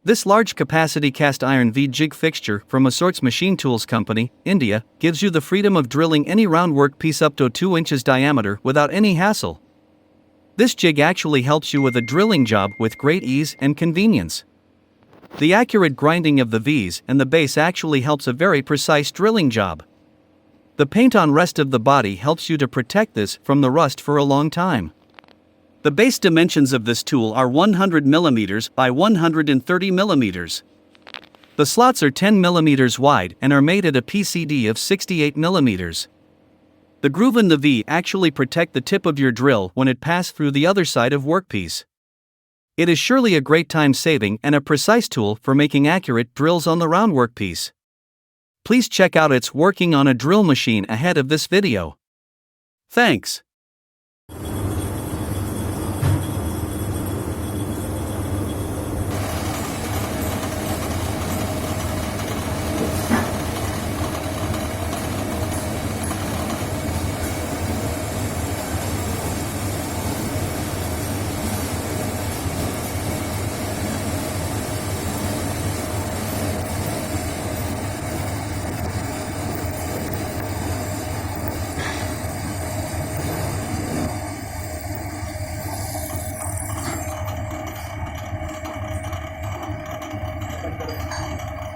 This large-capacity cast iron V jig fixture from Assorts Machine Tools Company, India, gives you the freedom of drilling any round workpiece up to 2 inches diameter without any hassle. This jig actually helps you with a drilling job with great ease and convenience. The accurate grinding of the V's and the base actually helps a very precise drilling job. The paint-on rest of the body helps you to protect this from the rust for a long time. The base dimensions of this tool are 100 mm by 130 mm. The slots are 10 mm wide and are made at a PCD of 68 mm. The groove in the V actually protect the tip of your drill when it passes through the other side of workpiece. It is surely a great time saving and a precise tool for making accurate drills on the round workpiece. Please check out its working on a drill machine ahead of this video. Thanks.